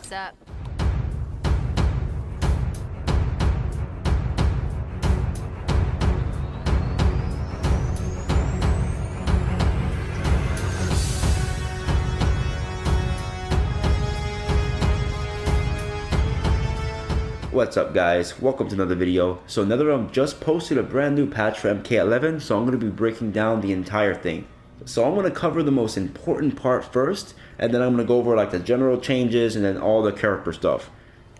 What's up? What's up guys, welcome to another video. So Netherrealm just posted a brand new patch for MK11, so I'm going to be breaking down the entire thing. So I'm going to cover the most important part first, and then I'm going to go over like the general changes and then all the character stuff.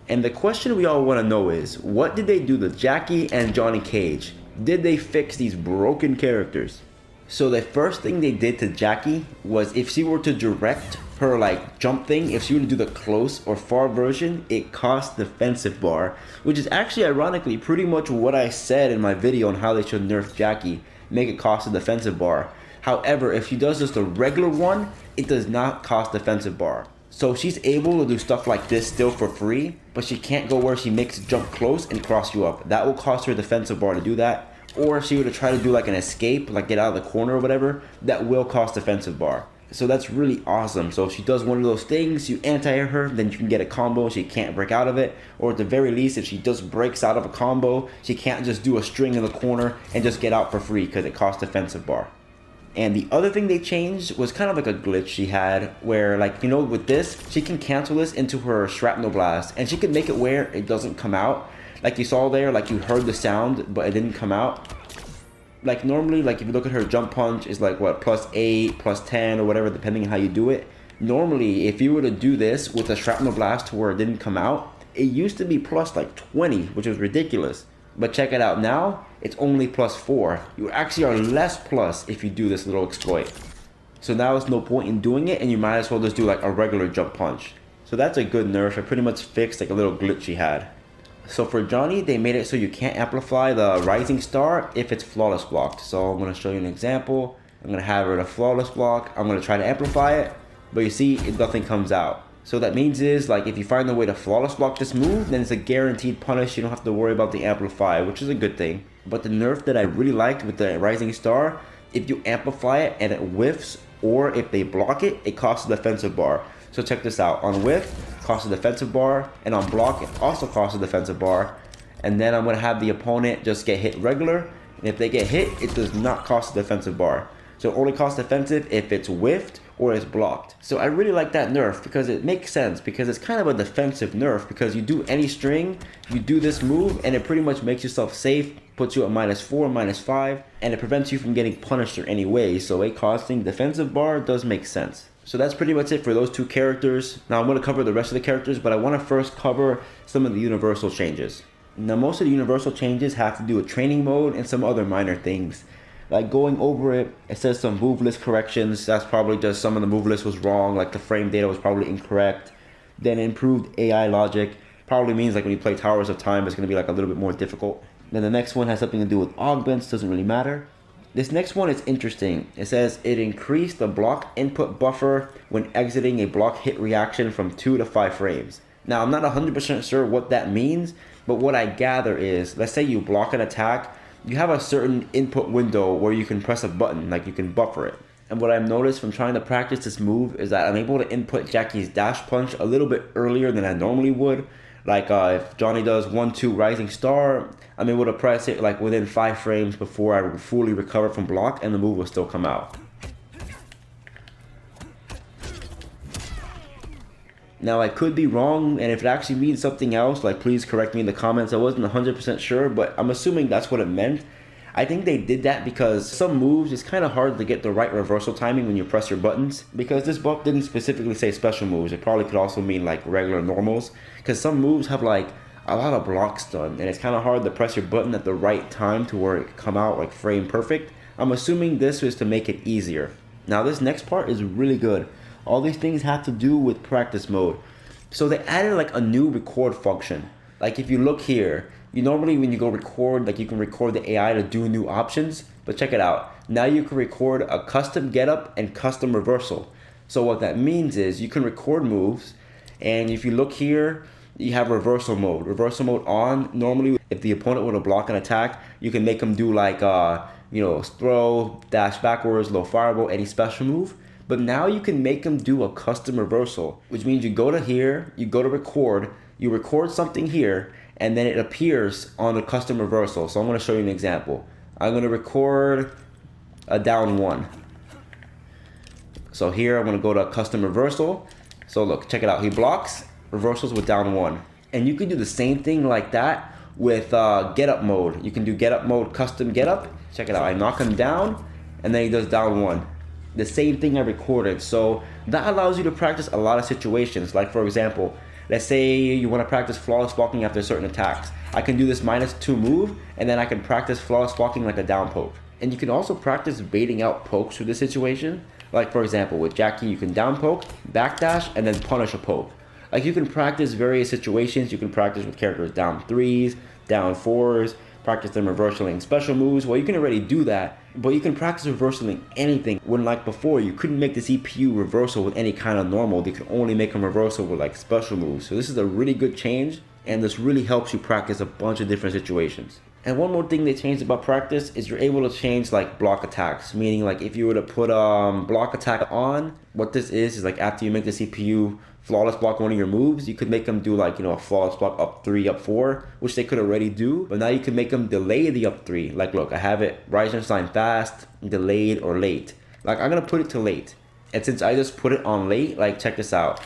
And the question we all want to know is, what did they do to Jacqui and Johnny Cage? Did they fix these broken characters? So the first thing they did to Jacqui was if she were to direct her like jump thing, if she were to do the close or far version, it cost defensive bar, which is actually ironically pretty much what I said in my video on how they should nerf Jacqui, make it cost a defensive bar. However, if she does just a regular one, it does not cost defensive bar. So she's able to do stuff like this still for free, but she can't go where she makes jump close and cross you up. That will cost her defensive bar to do that. Or if she were to try to do like an escape, like get out of the corner or whatever, that will cost defensive bar. So that's really awesome. So if she does one of those things, you anti-air her, then you can get a combo, she can't break out of it. Or at the very least, if she just breaks out of a combo, she can't just do a string in the corner and just get out for free because it costs defensive bar. And the other thing they changed was kind of like a glitch she had where, like, you know, with this, she can cancel this into her shrapnel blast and she can make it where it doesn't come out. Like you saw there, like you heard the sound, but it didn't come out. Like normally, like if you look at her jump punch, is like what, +8, +10 or whatever, depending on how you do it. Normally, if you were to do this with a shrapnel blast to where it didn't come out, it used to be plus like 20, which was ridiculous. But check it out now, it's only +4. You actually are less plus if you do this little exploit. So now it's no point in doing it, and you might as well just do like a regular jump punch. So that's a good nerf. I pretty much fixed like a little glitch she had. So for Johnny, they made it so you can't amplify the rising star if it's flawless blocked. So I'm going to show you an example. I'm going to have her in a flawless block. I'm going to try to amplify it, but you see, nothing comes out. So that means is, like, if you find a way to flawless block this move, then it's a guaranteed punish. You don't have to worry about the amplify, which is a good thing. But the nerf that I really liked with the rising star, if you amplify it and it whiffs, or if they block it, it costs a defensive bar. So check this out. On whiff, costs a defensive bar, and on block, it also costs a defensive bar. And then I'm going to have the opponent just get hit regular, and if they get hit, it does not cost a defensive bar. So it only costs defensive if it's whiffed or it's blocked. So I really like that nerf because it makes sense, because it's kind of a defensive nerf, because you do any string, you do this move, and it pretty much makes yourself safe, puts you at -4, -5, and it prevents you from getting punished in any way. So a costing defensive bar does make sense. So that's pretty much it for those two characters. Now I'm going to cover the rest of the characters, but I want to first cover some of the universal changes. Now most of the universal changes have to do with training mode and some other minor things. Like going over it, it says some move list corrections. That's probably just some of the move list was wrong, like the frame data was probably incorrect. Then improved AI logic, probably means like when you play Towers of Time, it's going to be like a little bit more difficult. Then the next one has something to do with augments, doesn't really matter. This next one is interesting. It says it increased the block input buffer when exiting a block hit reaction from 2 to 5 frames. Now I'm not 100% sure what that means, but what I gather is, let's say you block an attack, you have a certain input window where you can press a button, like you can buffer it. And what I've noticed from trying to practice this move is that I'm able to input Jacqui's dash punch a little bit earlier than I normally would. Like if Johnny does 1-2 rising star, I'm able to press it like within 5 frames before I fully recover from block, and the move will still come out. Now I could be wrong, and if it actually means something else, like please correct me in the comments. I wasn't 100% sure, but I'm assuming that's what it meant. I think they did that because some moves, it's kind of hard to get the right reversal timing when you press your buttons. Because this buff didn't specifically say special moves, it probably could also mean like regular normals. Because some moves have like a lot of blocks done, and it's kind of hard to press your button at the right time to where it come out like frame perfect. I'm assuming this is to make it easier. Now this next part is really good. All these things have to do with practice mode. So they added like a new record function. Like if you look here, you normally when you go record, like you can record the AI to do new options, but check it out. Now you can record a custom getup and custom reversal. So what that means is you can record moves, and if you look here, you have reversal mode. Reversal mode on, normally if the opponent were to block an attack, you can make them do like, you know, throw, dash backwards, low fireball, any special move. But now you can make them do a custom reversal, which means you go to here, you go to record, you record something here, and then it appears on the custom reversal. So I'm going to show you an example. I'm going to record a down 1. So here I'm going to go to custom reversal. So look, check it out. He blocks, reversals with down 1. And you can do the same thing like that with get up mode. You can do get up mode, custom get up. Check it out. I knock him down, and then he does down 1. The same thing I recorded. So that allows you to practice a lot of situations. Like for example, let's say you want to practice flawless blocking after certain attacks. I can do this -2 move, and then I can practice flawless blocking like a down poke. And you can also practice baiting out pokes for this situation. Like for example, with Jacqui, you can down poke, backdash, and then punish a poke. Like you can practice various situations. You can practice with characters down 3s, down 4s, practice them reversaling special moves. Well, you can already do that, but you can practice reversaling anything. When like before, you couldn't make the CPU reversal with any kind of normal. They could only make them reversal with like special moves. So this is a really good change, and this really helps you practice a bunch of different situations. And one more thing they changed about practice is you're able to change like block attacks, meaning like if you were to put block attack on, what this is like after you make the CPU flawless block one of your moves, you could make them do like, you know, a flawless block up 3, up 4, which they could already do, but now you can make them delay the up 3. Like look, I have it rising sign fast, delayed, or late. Like I'm gonna put it to late, and since I just put it on late, like check this out.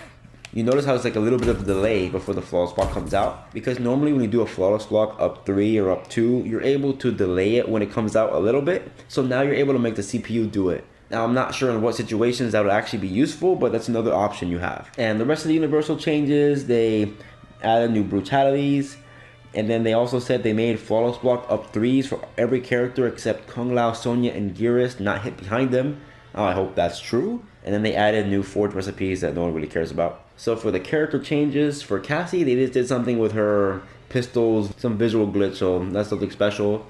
You notice how it's like a little bit of a delay before the flawless block comes out? Because normally when you do a flawless block up 3 or up 2, you're able to delay it when it comes out a little bit. So now you're able to make the CPU do it. Now I'm not sure in what situations that would actually be useful, but that's another option you have. And the rest of the universal changes, they added new brutalities. And then they also said they made flawless block up 3s for every character except Kung Lao, Sonya, and Geras not hit behind them. I hope that's true. And then they added new forge recipes that no one really cares about. So for the character changes, for Cassie, they just did something with her pistols, some visual glitch, so that's something special.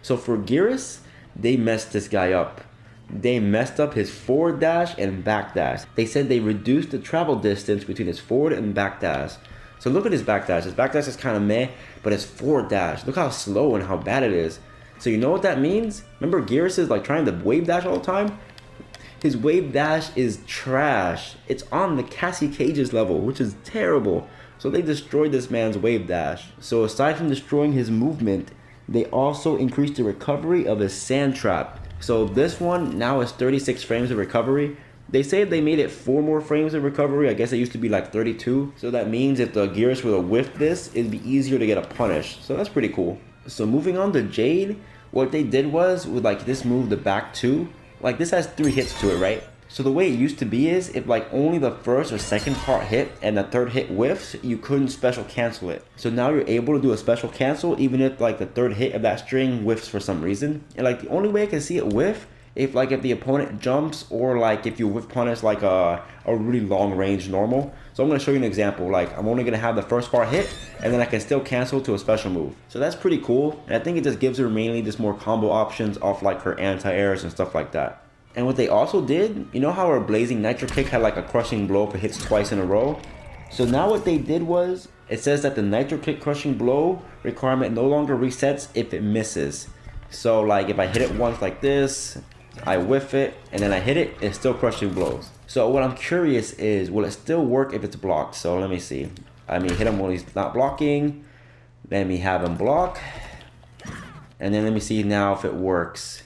So for Geras, they messed this guy up. They messed up his forward dash and back dash. They said they reduced the travel distance between his forward and back dash. So look at his back dash. His back dash is kind of meh, but his forward dash, look how slow and how bad it is. So you know what that means? Remember Geras is like trying to wave dash all the time? His wave dash is trash. It's on the Cassie Cage's level, which is terrible. So they destroyed this man's wave dash. So aside from destroying his movement, they also increased the recovery of his sand trap. So this one now is 36 frames of recovery. They say they made it 4 more frames of recovery. I guess it used to be like 32. So that means if the Geras were to whiff this, it'd be easier to get a punish. So that's pretty cool. So moving on to Jade, what they did was with like this move, the back 2, like this has 3 hits to it, right? So the way it used to be is if like only the first or second part hit and the third hit whiffs, you couldn't special cancel it. So now you're able to do a special cancel even if like the third hit of that string whiffs for some reason. And like the only way I can see it whiff if the opponent jumps or like if you whiff punish like a really long range normal. So I'm going to show you an example. Like I'm only going to have the first part hit and then I can still cancel to a special move. So that's pretty cool. And I think it just gives her mainly just more combo options off like her anti-airs and stuff like that. And what they also did, you know how her blazing nitro kick had like a crushing blow if it hits twice in a row? So now what they did was, it says that the nitro kick crushing blow requirement no longer resets if it misses. So like if I hit it once like this, I whiff it, and then I hit it, it's still crushing blows. So what I'm curious is, will it still work if it's blocked? So let me see. I mean, hit him when he's not blocking. Let me have him block. And then let me see now if it works.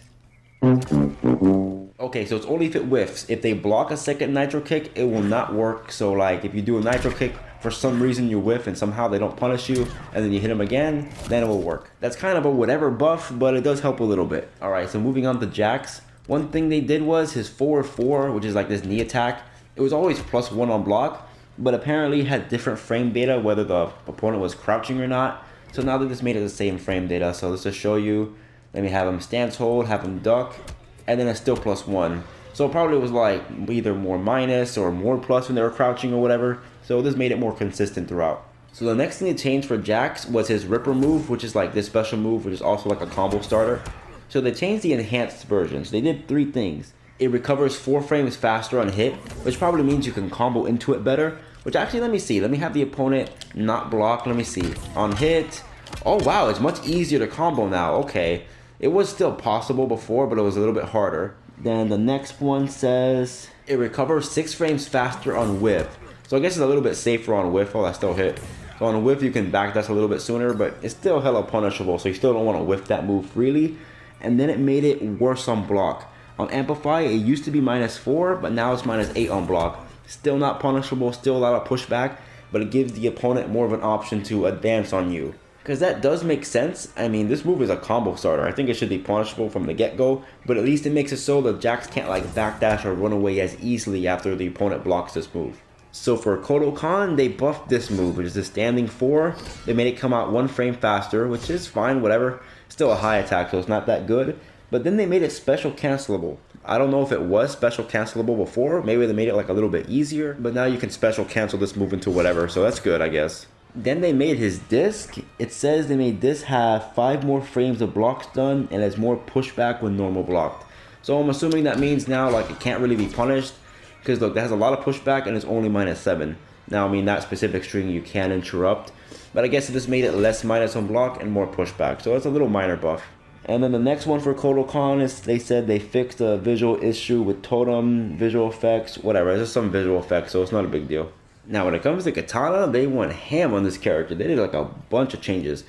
Okay, so it's only if it whiffs. If they block a second nitro kick, it will not work. So like if you do a nitro kick, for some reason you whiff and somehow they don't punish you, and then you hit them again, then it will work. That's kind of a whatever buff, but it does help a little bit. Alright, so moving on to Jax. One thing they did was his forward 4, which is like this knee attack. It was always +1 on block, but apparently had different frame data whether the opponent was crouching or not. So now they just made it the same frame data. So let's just show you. Let me have him stance hold, have him duck, and then it's still +1. So it probably was like either more minus or more plus when they were crouching or whatever. So this made it more consistent throughout. So the next thing they changed for Jax was his Ripper move, which is like this special move, which is also like a combo starter. So they changed the enhanced version. So they did 3 things. It recovers 4 frames faster on hit, which probably means you can combo into it better. Which actually, let me see. Let me have the opponent not block. Let me see. On hit. Oh wow, it's much easier to combo now. Okay. It was still possible before, but it was a little bit harder. Then the next one says it recovers 6 frames faster on whiff. So I guess it's a little bit safer on whiff. Oh, that still hit. So on whiff you can backdash a little bit sooner, but it's still hella punishable, so you still don't want to whiff that move freely. And then it made it worse on block. On amplify it used to be -4, but now it's -8 on block. Still not punishable, still a lot of pushback, but it gives the opponent more of an option to advance on you. Because that does make sense. I mean, this move is a combo starter. I think it should be punishable from the get-go, but at least it makes it so that Jax can't like backdash or run away as easily after the opponent blocks this move. So for Kodokan, they buffed this move, which is the standing 4. They made it come out 1 frame faster, which is fine, whatever. Still a high attack, so it's not that good. But then they made it special cancelable. I don't know if it was special cancelable before. Maybe they made it like a little bit easier, but now you can special cancel this move into whatever, so that's good, I guess. Then they made his disc. It says they made this have 5 more frames of blocks done and has more pushback when normal blocked. So I'm assuming that means now like it can't really be punished, because look, that has a lot of pushback and it's only -7. Now I mean that specific string you can interrupt, but I guess it just made it less minus on block and more pushback, so it's a little minor buff. And then the next one for Kodokan is they said they fixed a visual issue with totem, visual effects, whatever. It's just some visual effects, so it's not a big deal. Now when it comes to Kitana, they went ham on this character. They did like a bunch of changes.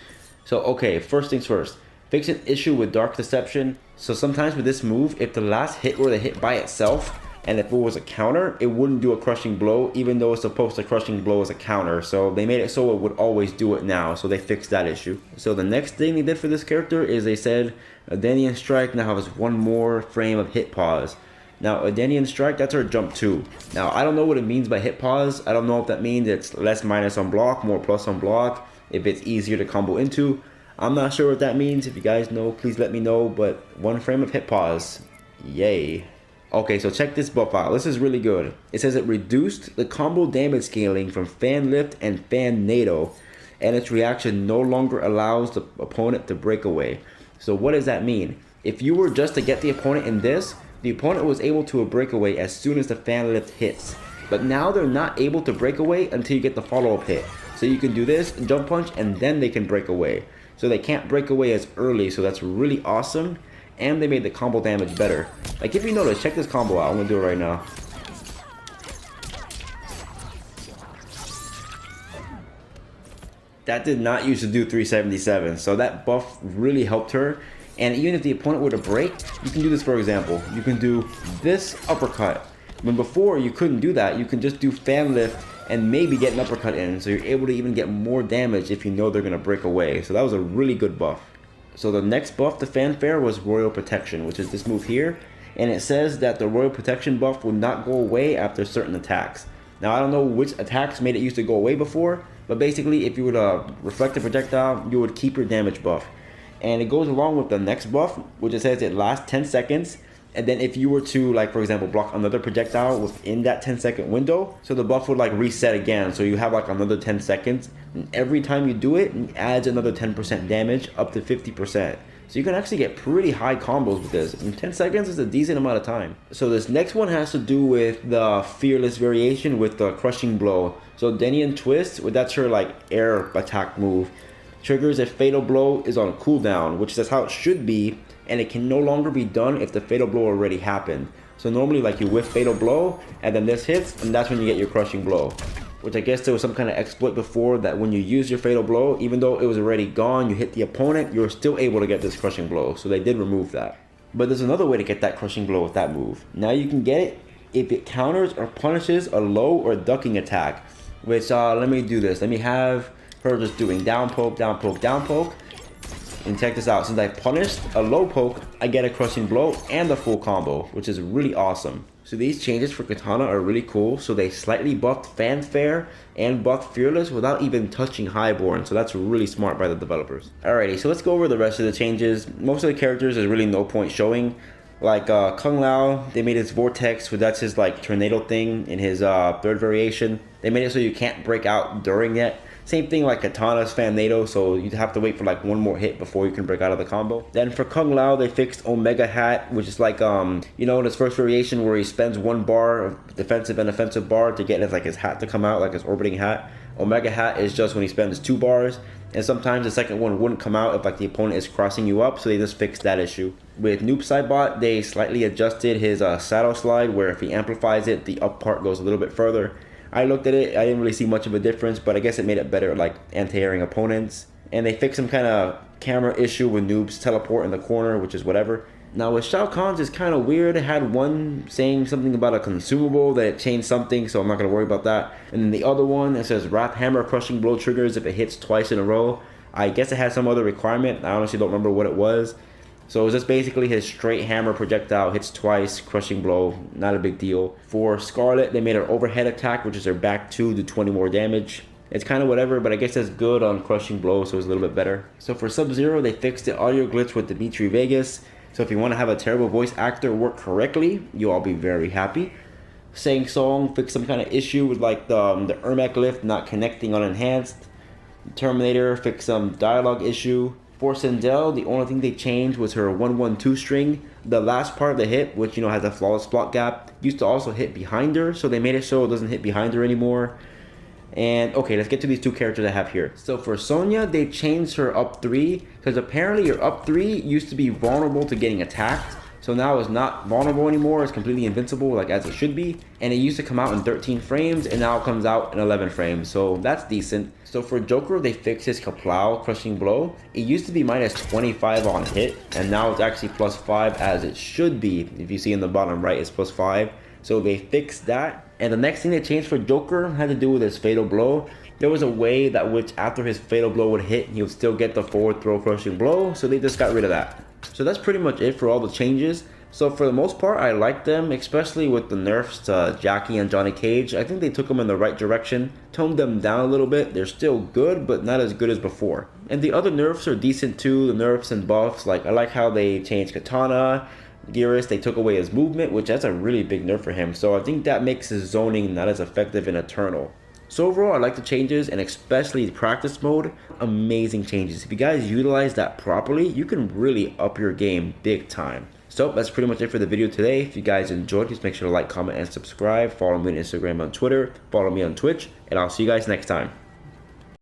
So okay, first things first. Fix an issue with Dark Deception. So sometimes with this move, if the last hit were the hit by itself, and if it was a counter, it wouldn't do a crushing blow, even though it's supposed to crushing blow as a counter. So they made it so it would always do it now, so they fixed that issue. So the next thing they did for this character is they said Adenian Strike now has 1 more frame of hit pause. Now Adenian Strike, that's her jump 2. Now I don't know what it means by hit pause. I don't know if that means it's less minus on block, more plus on block, if it's easier to combo into. I'm not sure what that means. If you guys know, please let me know, but 1 frame of hit pause. Yay. Okay, so check this buff out. This is really good. It says it reduced the combo damage scaling from Fan Lift and Fan NATO, and its reaction no longer allows the opponent to break away. So what does that mean? If you were just to get the opponent in this, the opponent was able to break away as soon as the Fan Lift hits. But now they're not able to break away until you get the follow-up hit. So you can do this, jump punch, and then they can break away. So they can't break away as early, so that's really awesome. And they made the combo damage better. Like if you notice, check this combo out. I'm gonna do it right now. That did not used to do 377, so that buff really helped her. And even if the opponent were to break, you can do this. For example, you can do this uppercut. When before you couldn't do that, you can just do Fan Lift and maybe get an uppercut in, so you're able to even get more damage if you know they're gonna break away. So that was a really good buff. So the next buff to Fanfare was Royal Protection, which is this move here. And it says that the Royal Protection buff will not go away after certain attacks. Now I don't know which attacks made it used to go away before, but basically if you were to reflect a projectile, you would keep your damage buff. And it goes along with the next buff, which it says it lasts 10 seconds. And then if you were to, like for example, block another projectile within that 10-second window, so the buff would like reset again, so you have like another 10 seconds. And every time you do it, it adds another 10% damage up to 50%. So you can actually get pretty high combos with this. And 10 seconds is a decent amount of time. So this next one has to do with the Fearless variation with the Crushing Blow. So Denian Twist, that's her like air attack move, triggers if Fatal Blow is on a cooldown, which is how it should be. And it can no longer be done if the Fatal Blow already happened. So normally like you whiff Fatal Blow and then this hits and that's when you get your Crushing Blow. Which I guess there was some kind of exploit before that when you use your Fatal Blow, even though it was already gone, you hit the opponent, you're still able to get this Crushing Blow. So they did remove that. But there's another way to get that Crushing Blow with that move. Now you can get it if it counters or punishes a low or ducking attack. Which let me do this. Let me have her just doing down poke, down poke, down poke. And check this out, since I punished a low poke, I get a Crushing Blow and the full combo, which is really awesome. So these changes for Kitana are really cool. So they slightly buffed Fanfare and buffed Fearless without even touching Highborn. So that's really smart by the developers. Alrighty, so let's go over the rest of the changes. Most of the characters there's really no point showing. Like Kung Lao, they made his Vortex, so that's his like tornado thing in his 3rd variation. They made it so you can't break out during it. Same thing like Kitana's Fan NATO, so you'd have to wait for like one more hit before you can break out of the combo. Then for Kung Lao, they fixed Omega Hat, which is like you know, this first variation where he spends 1 bar of defensive and offensive bar to get his hat to come out, like his orbiting hat. Omega Hat is just when he spends 2 bars, and sometimes the second one wouldn't come out if like the opponent is crossing you up, so they just fixed that issue. With Noob Sidebot, they slightly adjusted his saddle slide, where if he amplifies it, the up part goes a little bit further. I looked at it, I didn't really see much of a difference, but I guess it made it better like anti-airing opponents. And they fixed some kind of camera issue with Noob's teleport in the corner, which is whatever. Now with Shao Kahn's, it's kind of weird. It had one saying something about a consumable that it changed something, so I'm not going to worry about that. And then the other one, it says Wrath Hammer Crushing Blow triggers if it hits twice in a row. I guess it had some other requirement. I honestly don't remember what it was. So it was just basically his straight hammer projectile hits twice, crushing blow, not a big deal. For Scarlet, they made an overhead attack, which is their back 2 to 20 more damage. It's kind of whatever, but I guess that's good on crushing blow, so it's a little bit better. So for Sub-Zero, they fixed the audio glitch with Dimitri Vegas. So if you want to have a terrible voice actor work correctly, you'll all be very happy. Sang Song fixed some kind of issue with like the Ermac lift not connecting on enhanced. Terminator fixed some dialogue issue. For Sindel, the only thing they changed was her 1-1-2 string. The last part of the hit, which you know has a flawless block gap, used to also hit behind her, so they made it so it doesn't hit behind her anymore. And okay, let's get to these 2 characters I have here. So for Sonya, they changed her up 3, because apparently your up 3 used to be vulnerable to getting attacked. So now it's not vulnerable anymore, it's completely invincible, like as it should be. And it used to come out in 13 frames, and now it comes out in 11 frames, so that's decent. So for Joker, they fixed his Kaplow Crushing Blow. It used to be minus 25 on hit, and now it's actually plus 5 as it should be. If you see in the bottom right, it's plus 5. So they fixed that. And the next thing they changed for Joker had to do with his Fatal Blow. There was a way that which after his Fatal Blow would hit, he would still get the forward throw crushing blow, so they just got rid of that. So that's pretty much it for all the changes. So for the most part, I like them, especially with the nerfs to Jacqui and Johnny Cage. I think they took them in the right direction, toned them down a little bit. They're still good, but not as good as before. And the other nerfs are decent too, the nerfs and buffs. Like I like how they changed Kitana. Gearus, they took away his movement, which that's a really big nerf for him. So I think that makes his zoning not as effective in Eternal. So overall, I like the changes, and especially the practice mode, amazing changes. If you guys utilize that properly, you can really up your game big time. So that's pretty much it for the video today. If you guys enjoyed, just make sure to like, comment, and subscribe. Follow me on Instagram and Twitter. Follow me on Twitch, and I'll see you guys next time.